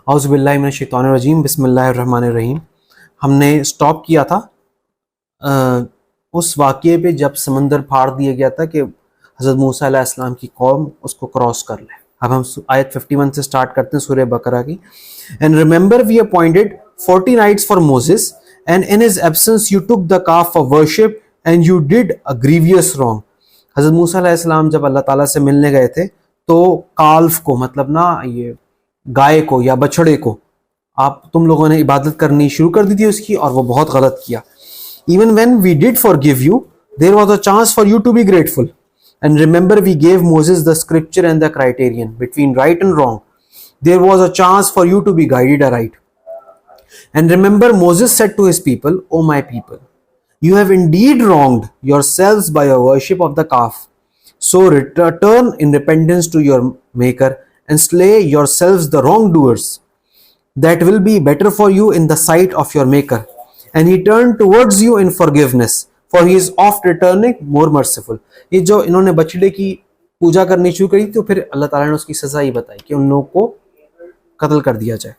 औज़ुबिल्लाहि मिनश्शैतानिर्रजीम, बिस्मिल्लाहिर्रहमानिर्रहीम। हमने स्टॉप किया था उस वाक़ये पे जब समंदर फाड़ दिया गया था कि हज़रत मूसा अलैहिस्सलाम की कौम उसको क्रॉस कर ले। अब हम आयत 51 से स्टार्ट करते हैं सूरह बकरा की। And remember we appointed 40 nights for Moses and in his absence you took the calf for worship and you did a grievous wrong. हज़रत मूसा अलैहिस्सलाम जब अल्लाह ताला से मिलने गए थे तो काल्फ को, मतलब ना ये गाय को या बछड़े को, आप तुम लोगों ने इबादत करनी शुरू कर दी थी उसकी, और वो बहुत गलत किया। Even when we did forgive you there was a chance for you to be grateful and remember we gave Moses the scripture and the criterion between right and wrong. There was a chance for you to be guided right. And remember Moses said to his people, O my people, you have indeed wronged yourselves by your worship of the calf. So return in repentance to your maker and slay yourselves the wrongdoers. That will be better for you in the sight of your maker. And he turned towards you in forgiveness, for he is oft returning more merciful. ये जो इन्होंने बछड़े की पूजा करनी शुरू करी तो फिर अल्लाह ताला ने उसकी सजा ही बताई कि उन लोगों को कत्ल कर दिया जाए।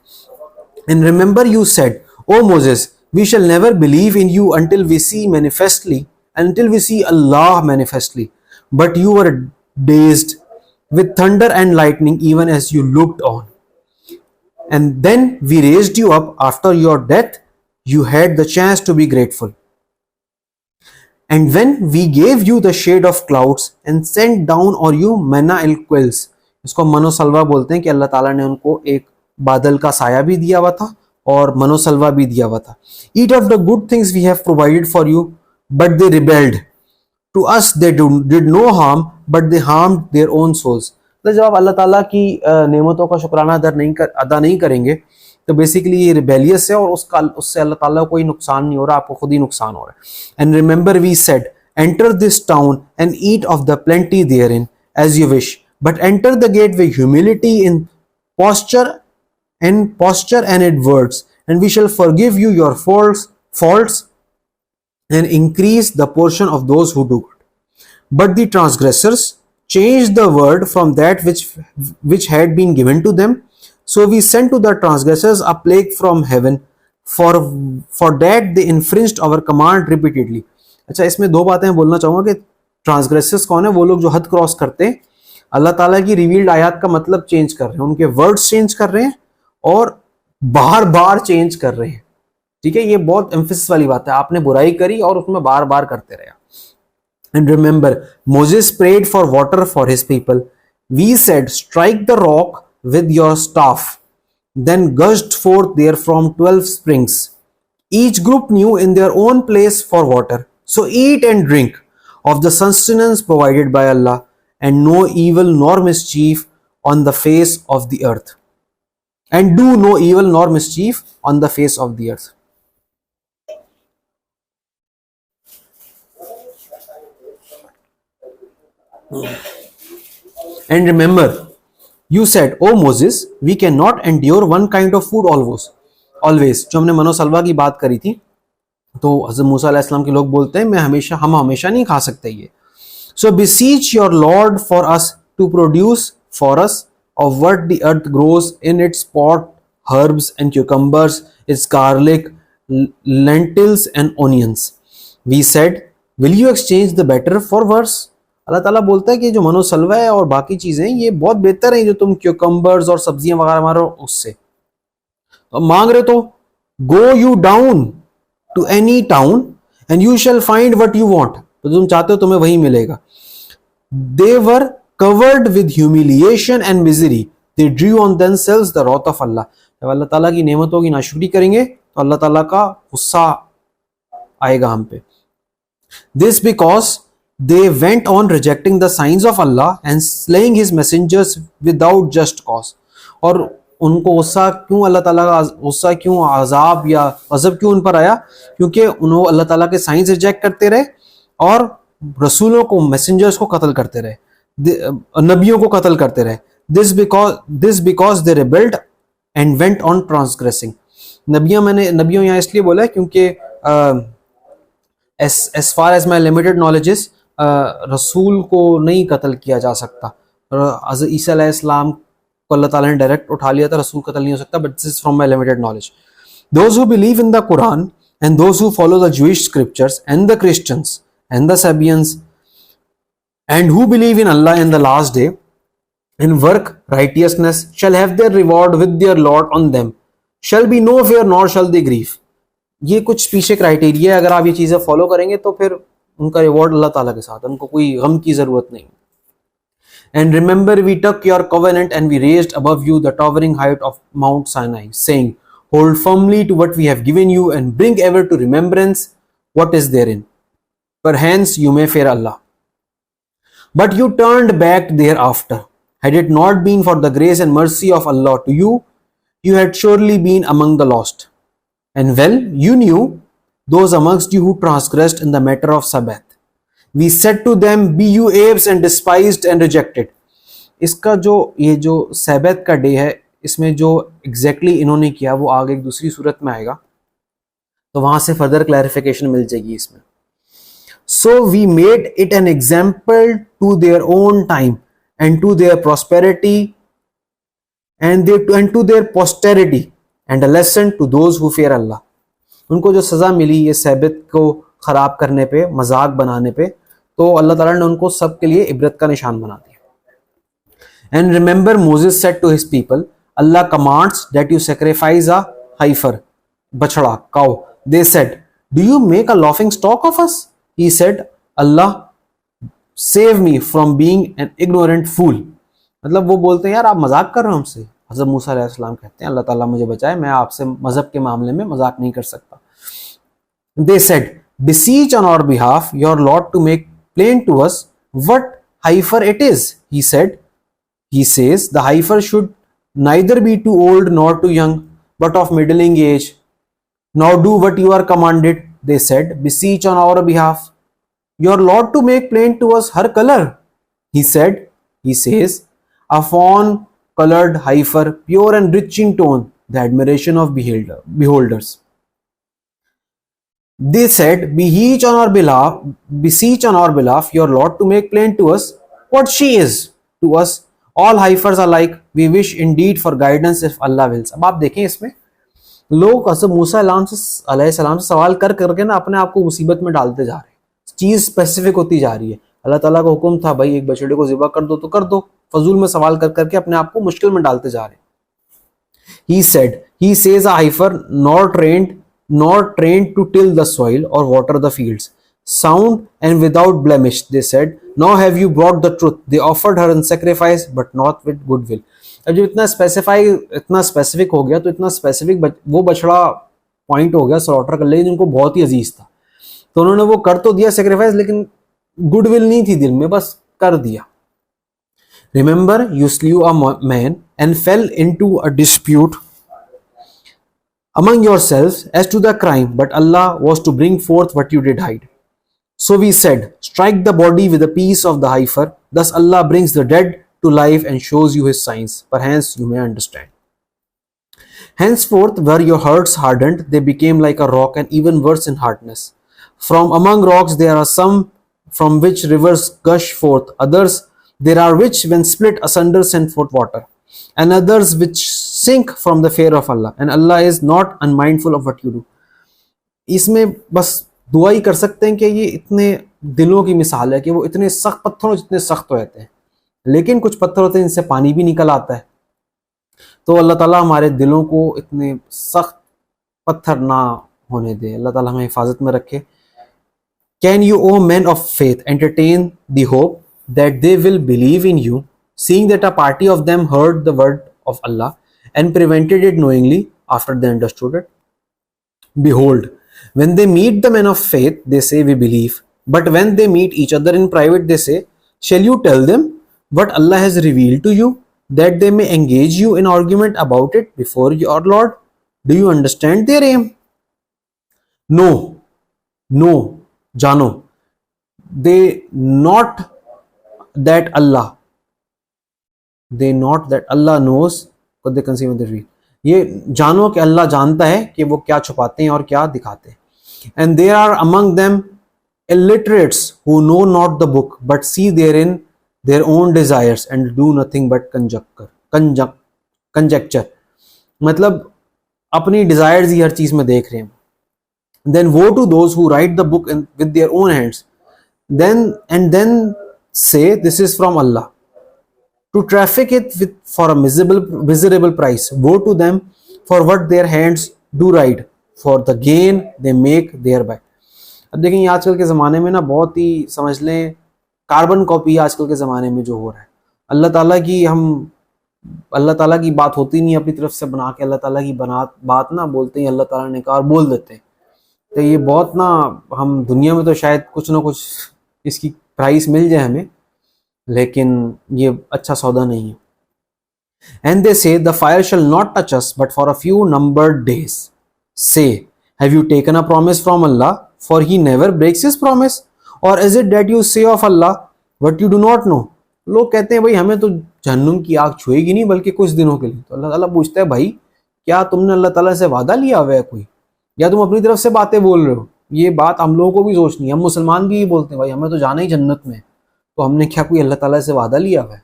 And remember you said, O Moses, we shall never believe in you until we see Allah manifestly. But you were dazed with thunder and lightning even as you looked on. And then we raised you up after your death. You had the chance to be grateful. And when we gave you the shade of clouds and sent down on you manna and quails, इसको मनोसलवा बोलते हैं कि अल्लाह ताला ने उनको एक बादल का साया भी दिया हुआ था और मनोसलवा भी दिया हुआ था। Eat of the good things we have provided for you, but they rebelled. To us they did no harm, but they harmed their own souls. तो जब आप अल्लाह ताला की नेमतों का शुक्राना अदा नहीं करेंगे तो बेसिकली ये रिबेलियस है और उससे अल्लाह ताला को कोई नुकसान नहीं हो रहा, आपको खुद ही नुकसान हो रहा है। And remember we said, enter this town and eat of the plenty therein as you wish, but enter the gate with humility in posture and in words, and we shall forgive you your faults and increase the portion of those who do good. But the transgressors changed the word from that which had been given to them. So we sent to the transgressors a plague from heaven, for that they infringed our command repeatedly. अच्छा, इसमें दो बातें मैं बोलना चाहूँगा कि transgressors कौन है? वो लोग जो हद क्रॉस करते हैं, अल्लाह ताला की रिवील्ड आयत का मतलब चेंज कर रहे हैं, उनके वर्ड्स चेंज कर रहे हैं और बार बार चेंज कर रहे हैं। ठीक है, ये बहुत एम्फेसिस वाली बात है। आपने बुराई करी और उसमें बार बार करते रहे। And remember Moses prayed for water for his people. We said, strike the rock with your staff. Then gushed forth there from 12 springs. Each group knew in their own place for water. So eat and drink of the sustenance provided by Allah, and no evil nor mischief on the face of the earth. And do no evil nor mischief on the face of the earth. And remember, you said, O Moses, we cannot endure one kind of food always. जो हमने मनोसलवा की बात करी थी, तो हज़रत मूसा अलैहिस्सलाम के लोग बोलते हैं हम हमेशा नहीं खा सकते ये। So beseech your Lord for us to produce for us of what the earth grows in its pot, herbs and cucumbers, its garlic, lentils and onions. We said, will you exchange the better for worse? अल्लाह ताला बोलता है कि जो मनोसलवा है और बाकी चीजें ये बहुत बेहतर हैं जो तुम क्यूकम्बर्स और सब्जियां वगैरह मारो उससे। तो मांग रहे तो go you down to any town and you shall find what you want, तो तुम चाहते हो तुम्हें वही मिलेगा। They were covered with humiliation and misery, they drew on themselves the wrath of Allah. जब अल्लाह ताला की नेमतों की नाशुक्री करेंगे तो अल्लाह ताला का गुस्सा आएगा हम पे। This because they went on rejecting the signs of Allah and slaying his messengers without just cause. और उनको गुस्सा क्यों, अल्लाह ताला का गुस्सा क्यों, अजाब या गज़ब क्यों उन पर आया? क्योंकि उन्होंने अल्लाह ताला के साइंस रिजेक्ट करते रहे और रसूलों को, मैसेंजर्स को कत्ल करते रहे, नबियों को कत्ल करते रहे। This because they rebelled and went on transgressing. नबियों यहाँ इसलिए बोला है क्योंकि as far as my limited knowledge is, रसूल को नहीं कत्ल किया जा सकता। हज़रत ईसा अलैहिस्सलाम को अल्लाह ताला ने डायरेक्ट उठा लिया था, रसूल कत्ल नहीं हो सकता, but this is from my limited knowledge. Those who believe in the Quran and those who follow the Jewish scriptures and the Christians and the Sabians and who believe in Allah in the last day and work righteousness shall have their reward with their Lord on them. Shall be no fear nor shall they grieve. ये कुछ पीछे criteria है, अगर आप ये चीज़ें follow करेंगे तो फिर उनका रिवॉर्ड अल्लाह ताला के साथ, उनको कोई गम की ज़रूरत नहीं. And remember we took your covenant and we raised above you the towering height of Mount Sinai, saying, hold firmly to what we have given you and bring ever to remembrance what is therein. Perchance you may fear Allah. But you turned back thereafter. Had it not been for the grace and mercy of Allah to you, you had surely been among the lost. And well, you knew those amongst you who transgressed in the matter of Sabbath. We said to them, be you apes and despised and rejected. इसका ये जो सैबत का day है, इसमें जो exactly इन्होंने किया वो आगे एक दूसरी सूरत में आएगा, तो वहां से फर्दर क्लैरिफिकेशन मिल जाएगी इसमें. So we made it an example to their own time and to their prosperity and to their posterity and a lesson to those who fear Allah. उनको जो सजा मिली ये सैबत को खराब करने पे, मजाक बनाने पे, तो अल्लाह ताला ने उनको सबके लिए इबरत का निशान बना दिया. And remember Moses said to his people, Allah commands that you sacrifice a heifer, bachda, cow. They said, do you make a laughing stock of us? He said, Allah save me from being an ignorant fool. मतलब वो बोलते हैं यार आप मजाक कर रहे हो हमसे. हज़रत मूसा अलैहिस्सलाम कहते हैं अल्लाह ताला मुझे बचाए, मैं आपसे मजहब के मामले में मजाक नहीं कर सकता. They said, beseech on our behalf your Lord to make plain to us what heifer it is. He says the heifer should neither be too old nor too young, but of middling age. Now do what you are commanded. They said, beseech on our behalf your Lord to make plain to us her color. He says, a fawn colored heifer, pure and rich in tone, the admiration of beholders. They said, beseech on our behalf your Lord to make plain to us what she is. To us all heifers are like, we wish indeed for guidance if Allah wills. अब आप देखें इसमें लोग हज़रत मूसा अलैहिस्सलाम से सवाल कर करके ना अपने आप को मुसीबत में डालते जा रहे हैं. चीज़ स्पेसिफिक होती जा रही है. अल्लाह ताला का हुक्म था भाई एक बछड़े को ज़िबा कर दो तो कर दो, फजूल में सवाल कर करके अपने आप को मुश्किल में डालते जा रहे हैं. He says a heifer nor trained to till the soil or water the fields, sound and without blemish. They said, now have you brought the truth. They offered her in sacrifice but not with goodwill. अब जब इतना specific हो गया तो इतना specific वो बछड़ा point हो गया स्लॉटर कर ले जिनको बहुत ही अजीज था, तो उन्होंने वो कर तो दिया सेक्रीफाइस, लेकिन गुडविल नहीं थी दिल में, बस कर दिया. Remember you slew a man and fail into a dispute among yourselves as to the crime, but Allah was to bring forth what you did hide. So we said, strike the body with a piece of the heifer, thus Allah brings the dead to life and shows you his signs, perchance you may understand. Henceforth were your hearts hardened, they became like a rock and even worse in hardness. From among rocks there are some from which rivers gush forth, others there are which when split asunder send forth water, and others which sink from the fear of Allah, and Allah is not unmindful of what you do. इसमें बस दुआ ही कर सकते हैं कि ये इतने दिलों की मिसाल है कि वो इतने सख्त पत्थरों जितने सख्त हो जाते हैं, लेकिन कुछ पत्थर होते हैं जिनसे पानी भी निकल आता है. तो अल्लाह ताला हमारे दिलों को इतने सख्त पत्थर ना होने दे, अल्लाह ताला हमें हिफाजत में रखे. Can you, O men of faith, entertain the hope that they will believe in you, seeing that a party of them heard the word of Allah and prevented it knowingly after they understood it? Behold, when they meet the men of faith, they say we believe, but when they meet each other in private, they say, shall you tell them what Allah has revealed to you, that they may engage you in argument about it before your Lord? Do you understand their aim? No, jano, they not that Allah knows what they conceal in their real. ये जानो कि अल्लाह जानता है कि वो क्या छुपाते हैं और क्या दिखाते हैं. And there are among them illiterates who know not the book but see therein their own desires and do nothing but conjecture. मतलब अपनी डिजायर्स ही हर चीज में देख रहे हैं. Then woe to those who write the book with their own hands, then say this is from Allah, to traffic it for a miserable price. Woe to them for what their hands do write, for the gain they make thereby. अब देखें ये आजकल के ज़माने में ना बहुत ही समझ लें कार्बन कॉपी आजकल के ज़माने में जो हो रहा है. अल्लाह ताला की बात होती नहीं अपनी तरफ से बना के, अल्लाह ताला की बात ना बोलते ही अल्लाह ताला ने कहा और बोल देते हैं. तो ये बहुत ना, हम दुनिया में तो शायद कुछ ना कुछ इसकी प्राइस मिल जाए हमें, लेकिन ये अच्छा सौदा नहीं है. And they say the fire shall not touch us but for a few numbered days. Say, have you taken a promise from Allah? For he never breaks his promise. Or is it that you say of Allah what you do not know? लोग कहते हैं भाई हमें तो जहन्नुम की आग छुएगी नहीं बल्कि कुछ दिनों के लिए. तो अल्लाह ताला पूछता है भाई क्या तुमने अल्लाह ताला से वादा लिया हुआ है कोई, या तुम अपनी तरफ से बातें बोल रहे हो? ये बात हम लोगों को भी सोचनी है. हम मुसलमान भी ये बोलते हैं भाई हमें तो जाना ही जन्नत में, तो हमने क्या कोई अल्लाह ताला से वादा लिया हुआ है?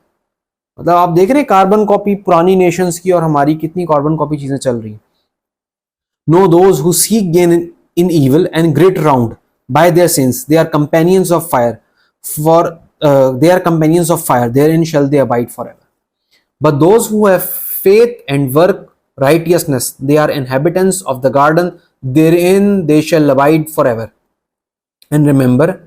मतलब आप देख रहे हैं कार्बन कॉपी पुरानी नेशंस की और हमारी कितनी कार्बन कॉपी चीजें चल रही हैं. Know those who seek gain in evil and grit round by their sins, they are companions of fire, therein shall they abide forever. But those who have faith and work righteousness, they are inhabitants of the garden, therein they shall abide forever. And remember,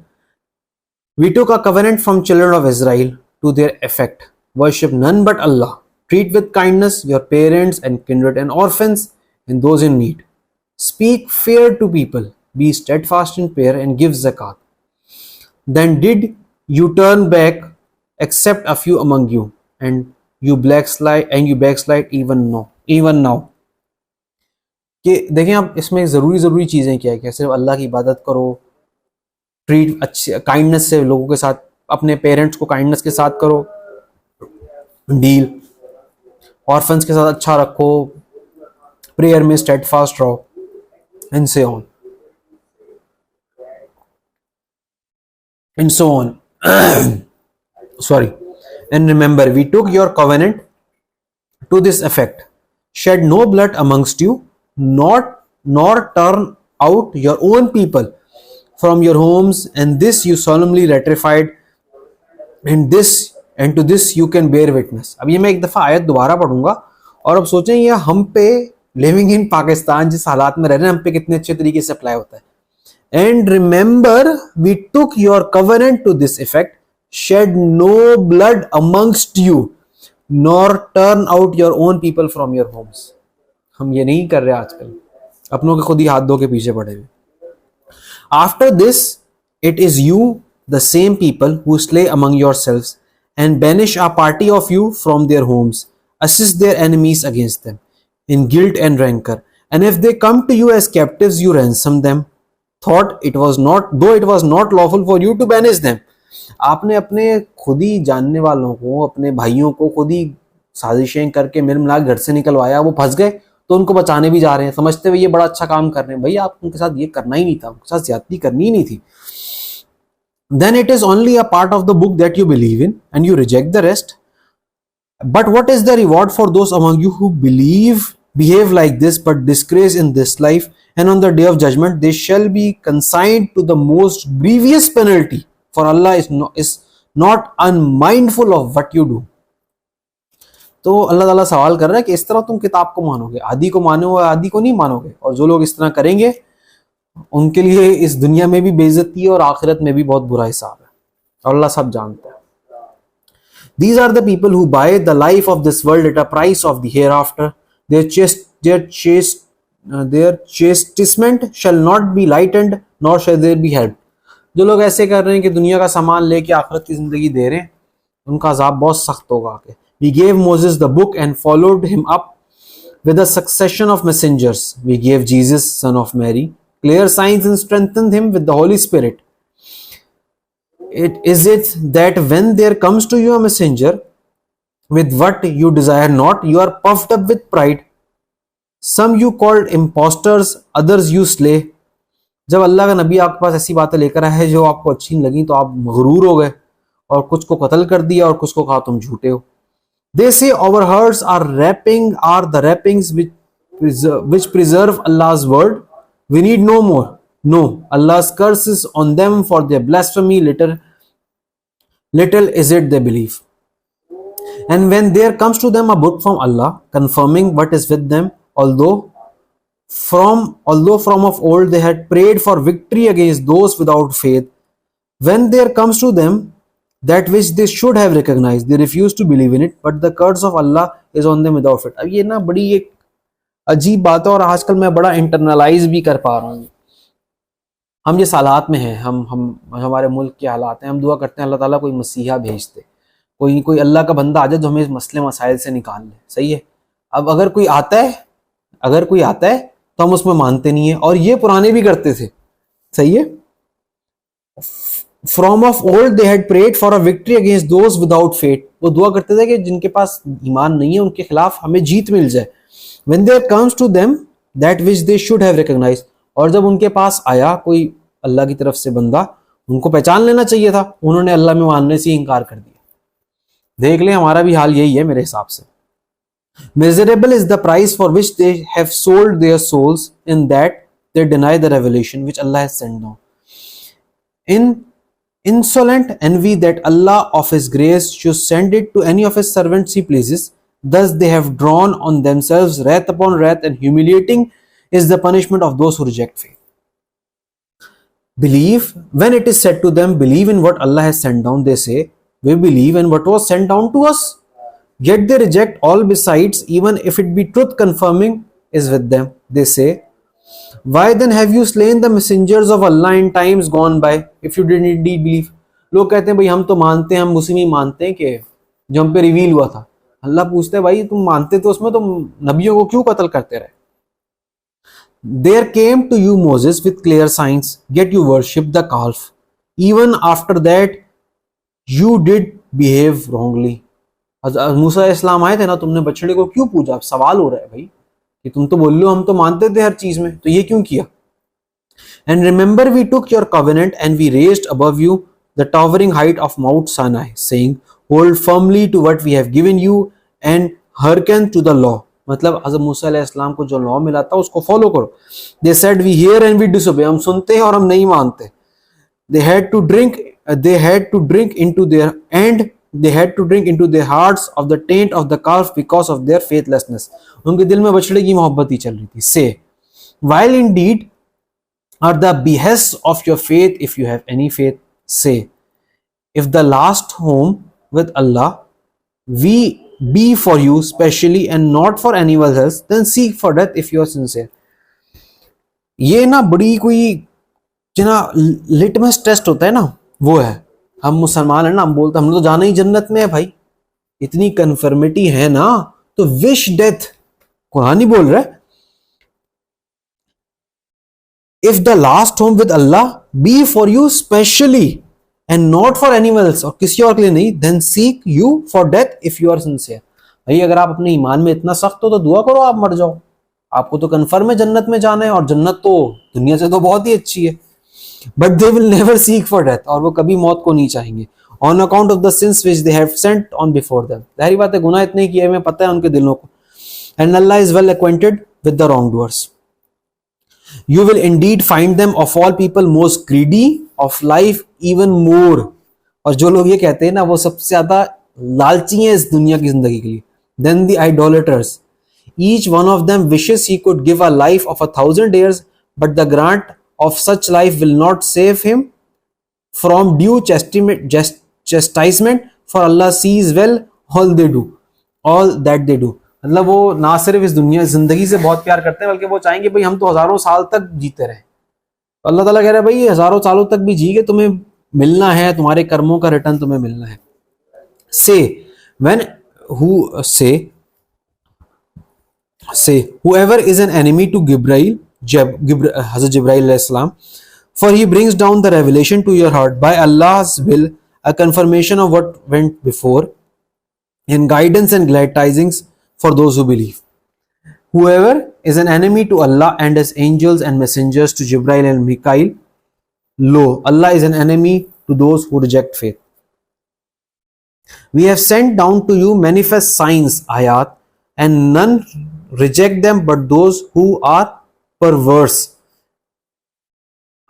we took a covenant from children of Israel to their effect: worship none but Allah, treat with kindness your parents and kindred and orphans and those in need. Speak fair to people, be steadfast in prayer and give zakat. Then did you turn back except a few among you, and you backslide even now. कि देखें आप इसमें ज़रूरी चीज़ें क्या है कि सिर्फ अल्लाह की इबादत करो, ट्रीट अच्छे काइंडनेस से लोगों के साथ, अपने पेरेंट्स को काइंडनेस के साथ करो डील, ऑर्फन्स के साथ अच्छा रखो, प्रेयर में स्टेडफास्ट रहो, and so on. Sorry. And remember, we took your covenant to this effect: shed no blood amongst you, nor turn out your own people from your homes, and this you solemnly ratified, and to this you can bear witness. अब ये मैं एक दफा आयत दोबारा पढ़ूंगा और अब सोचें ये हम पे लिविंग इन पाकिस्तान जिस हालात में रह रहे हैं हम पे कितने अच्छे तरीके से अप्लाई होता है. And remember we took your covenant to this effect, shed no blood amongst you, nor turn out your own people from your homes. हम ये नहीं कर रहे आजकल, अपनों के खुद ही हाथ धो के पीछे पड़े हुए. After this it is you the same people who slay among your selves and banish a party of you from their homes, assist their enemies against them in guilt and rancor, and if they come to you as captives you ransom them, though it was not lawful for you to banish them. आपने अपने खुद ही जानने वालों को, अपने भाइयों को खुद ही साजिशें करके मिल मिला घर से निकलवाया, वो फंस गए तो उनको बचाने भी जा रहे हैं समझते हुए ये बड़ा अच्छा काम कर रहे हैं. भाई आप उनके साथ ये करना ही नहीं था, उनके साथ ज्यादती करनी ही नहीं थी. Then it is only a part of the book that you believe in and you reject the rest. But what is the reward for those among you who behave like this but disgrace in this life, and on the day of judgment they shall be consigned to the most grievous penalty, for Allah is not unmindful of what you do. तो अल्लाह ताला सवाल कर रहा है कि इस तरह तुम किताब को मानोगे, आदि को मानोगे, आदि को नहीं मानोगे. और जो लोग इस तरह करेंगे उनके लिए इस दुनिया में भी बेइज्जती और आखिरत में भी बहुत बुरा हिसाब है, और अल्लाह सब जानता है. These are the people who buy the life of this world at a price of the hereafter. Their chastisement shall not be lightened, nor shall there be helped. जो लोग ऐसे कर रहे हैं कि दुनिया का सामान लेके आखिरत की जिंदगी दे रहे हैं, उनका अजाब बहुत सख्त होगा आगे. We gave Moses the book and followed him up with a succession of messengers. We gave Jesus, son of Mary, clear signs and strengthened him with the Holy Spirit. Is it that when there comes to you a messenger with what you desire not, you are puffed up with pride? Some you called impostors, others you slay. जब अल्लाह का नबी आपके पास ऐसी बातें लेकर आए जो आपको अच्छी नहीं लगी तो आप मगरूर हो गए, और कुछ को कत्ल कर दिया और कुछ को कहा तुम झूठे हो. They say our hearts are the wrappings which preserve Allah's word. We need no more. No, Allah's curse is on them for their blasphemy. Little is it they believe. And when there comes to them a book from Allah confirming what is with them, although from of old they had prayed for victory against those without faith, when there comes to them that which they should have recognized, they refuse to believe in it, but the curse of Allah is on them without faith. अब ये ना बड़ी एक अजीब बात है और आजकल मैं बड़ा इंटरनलाइज भी कर पा रहा हूँ. हम जिस हालात में हैं, हम हमारे मुल्क के हालात हैं, हम दुआ करते हैं अल्लाह ताला कोई मसीहा भेज दे, कोई अल्लाह का बंदा आ जाए जो हमें इस मसले मसाइल से निकाल ले. सही है. अब अगर कोई आता है तो हम उसमें मानते नहीं है, और ये पुराने भी करते थे. सही है. From of old they had prayed for a victory against those without faith. वो दुआ करते थे कि जिनके पास ईमान नहीं है उनके खिलाफ हमें जीत मिल जाए. When there comes to them that which they should have recognized, और जब उनके पास आया कोई अल्लाह की तरफ से बंदा, उनको पहचान लेना चाहिए था, उन्होंने अल्लाह में मानने से इनकार कर दिया. देख लें हमारा भी हाल यही है मेरे हिसाब से. Miserable is the price for which they have sold their souls, in that they deny the revelation which Allah has sent down. In insolent envy that Allah of His grace should send it to any of His servants He pleases, thus they have drawn on themselves wrath upon wrath, and humiliating is the punishment of those who reject faith. Believe, when it is said to them, believe in what Allah has sent down, they say, we believe in what was sent down to us. Yet they reject all besides, even if it be truth confirming is with them. They say, why then have you slain the messengers of Allah in times gone by, if you did indeed believe? लोग कहते हैं भाई हम तो मानते हैं, हम मुस्लिम ही मानते हैं कि जो हम पे रिवील हुआ था. अल्लाह पूछते हैं भाई तुम मानते तो उसमें, तुम नबियों को क्यों कत्ल करते रहे? There came to you Moses with clear signs, yet you worshipped the calf. Even after that you did behave wrongly. मूसा इस्लाम आए थे ना, तुमने बछड़े को क्यों पूजा? अब सवाल हो रहा है भाई कि तुम तो बोल लो हम तो मानते थे हर चीज में, तो ये क्यों किया? And remember we took your covenant and we raised above you the towering height of Mount Sinai, saying, hold firmly to what we have given you and hearken to the law. मतलब हज़रत मूसा अलैहिस्सलाम को जो law मिला था उसको follow करो. They said we hear and we disobey. हम सुनते हैं और हम नहीं मानते. They had to drink into their hearts of the taint of the calf because of their faithlessness. उनके दिल में बछड़े की मोहब्बत ही चल रही थी. Say, while indeed are the behests of your faith, if you have any faith, say, if the last home with Allah we be for you specially and not for anyone else, then seek for death if you are sincere. ये ना बड़ी कोई जना litmus test होता है ना, वो है. हम मुसलमान है ना, हम बोलते हम तो जाना ही जन्नत में है भाई, इतनी कन्फर्मिटी है ना, तो विश डेथ. कुरान ही बोल रहा है, if the last home with Allah be for you specially and not for anyone else, और किसी और के लिए नहीं, then seek you for death if you are sincere. भाई अगर आप अपने ईमान में इतना सख्त हो तो दुआ करो आप मर जाओ. आपको तो कन्फर्म है जन्नत में जाना है, और जन्नत तो दुनिया से तो बहुत ही अच्छी है. But they will never seek for death, और वो कभी मौत को नहीं चाहेंगे. On account of the sins which they have sent on before them. जाहिर बात है गुनाह इतने किए हमें पता है उनके दिलों को. And Allah is well acquainted with the wrongdoers. You will indeed find them of all people most greedy of life even more. और जो लोग ये कहते हैं ना वो सबसे ज्यादा लालची हैं इस दुनिया की जिंदगी के लिए. Then the idolaters, each one of them wishes he could give a life of 1,000 years, but the grant of such life will not save him from due chastisement, for Allah sees well all that they do. मतलब वो ना सिर्फ इस दुनिया जिंदगी से बहुत प्यार करते हैं, बल्कि वो चाहेंगे भाई हम तो हजारों साल तक जीते रहे. तो अल्लाह ताला कह रहा है भाई हजारों सालों तक भी जी के तुम्हें मिलना है, तुम्हारे कर्मों का रिटर्न तुम्हें मिलना है. Say whoever is an enemy to Hazrat Jibreel alayhi salam, for he brings down the revelation to your heart by Allah's will, a confirmation of what went before, and guidance and glad tidings for those who believe. Whoever is an enemy to Allah and His angels and messengers, to Jibreel and Mikail, lo, Allah is an enemy to those who reject faith. We have sent down to you manifest signs, ayat, and none reject them but those who are perverse.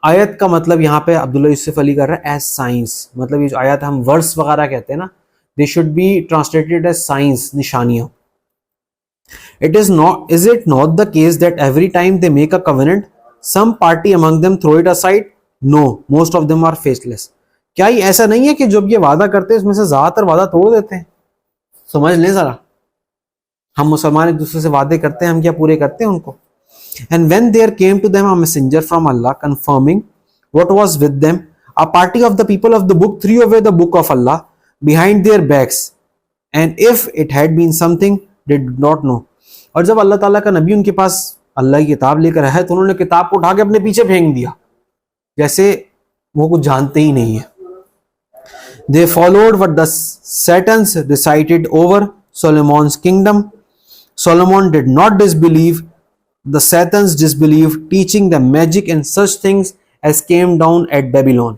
आयत का मतलब यहाँ पे अब्दुल्ला यूसुफ अली कर रहा है as science, मतलब ये जो आयत हम वर्स वगैरह कहते हैं ना, they should be translated as science, निशानियां. It is it not the case that every time they make a covenant, some party among them throw it aside? No, most of them are faithless. क्या ये ऐसा नहीं है कि जब ये वादा करते हैं उसमें से ज्यादातर वादा तोड़ देते हैं? समझ लें जरा, हम मुसलमान एक दूसरे से वादे करते हैं, हम क्या पूरे करते हैं उनको? And when there came to them a messenger from Allah confirming what was with them, a party of the people of the book threw away the book of Allah behind their backs, and if it had been something they did not know. और जब Allah ताला का नबी उनके पास अल्लाह की किताब लेकर आया तो उन्होंने किताब को उठा के अपने पीछे फेंक दिया, जैसे वो कुछ जानते ही नहीं है. They followed what the Satans recited over Solomon's kingdom. Solomon did not disbelieve. The Satans disbelieved, teaching them magic and such things as came down at Babylon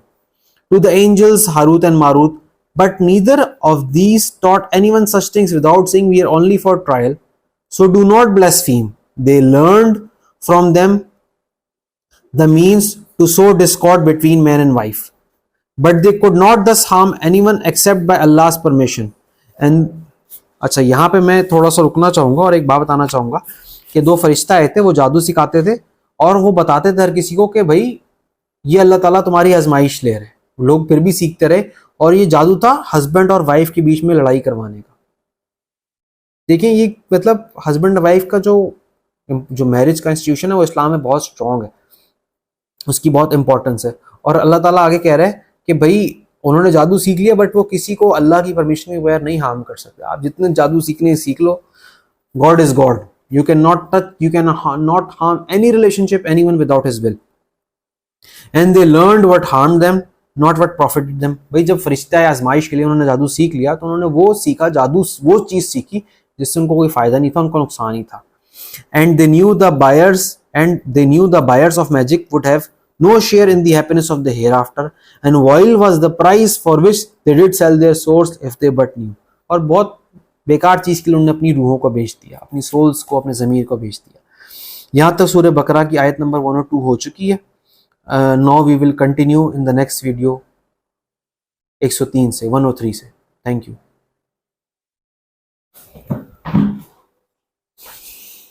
to the angels Harut and Marut. But neither of these taught anyone such things without saying, we are only for trial. So do not blaspheme. They learned from them the means to sow discord between man and wife. But they could not thus harm anyone except by Allah's permission. And अच्छा, यहाँ पे मैं थोड़ा सा रुकना चाहूँगा और एक बात बताना चाहूँगा कि दो फरिश्ता आए थे, वो जादू सिखाते थे और वो बताते थे हर किसी को कि भाई ये अल्लाह ताला तुम्हारी आजमाइश ले रहे. लोग फिर भी सीखते रहे और ये जादू था हस्बैंड और वाइफ के बीच में लड़ाई करवाने का. देखिए ये मतलब हस्बैंड वाइफ का जो मैरिज का इंस्टीट्यूशन है वो इस्लाम में बहुत स्ट्रॉन्ग है, उसकी बहुत इंपॉर्टेंस है. और अल्लाह ताला आगे कह रहे हैं कि भाई उन्होंने जादू सीख लिया बट वो किसी को अल्लाह की परमिशन के बगैर नहीं हार्म कर सकते. आप जितने जादू सीखने सीख लो, God is God. You cannot touch, you cannot harm any relationship, anyone without his will. And they learned what harmed them, not what profited them. भाई जब फरिश्ता है आजमाइश के लिए उन्होंने जादू सीख लिया तो उन्होंने वो सीखा, जादू वो चीज सीखी जिससे उनको कोई फायदा नहीं था, उनको नुकसान ही था. And they knew the buyers of magic would have no share in the happiness of the hereafter, and oil was the price for which they did sell their souls if they but knew. और बहुत बेकार चीज के लिए उन्होंने अपनी रूहों को बेच दिया, अपनी सोल्स को, अपने ज़मीर को बेच दिया. यहाँ तक सूरह बकरा की आयत नंबर 102 हो चुकी है. Now we will continue in the next video 103 से 103 से. Thank you.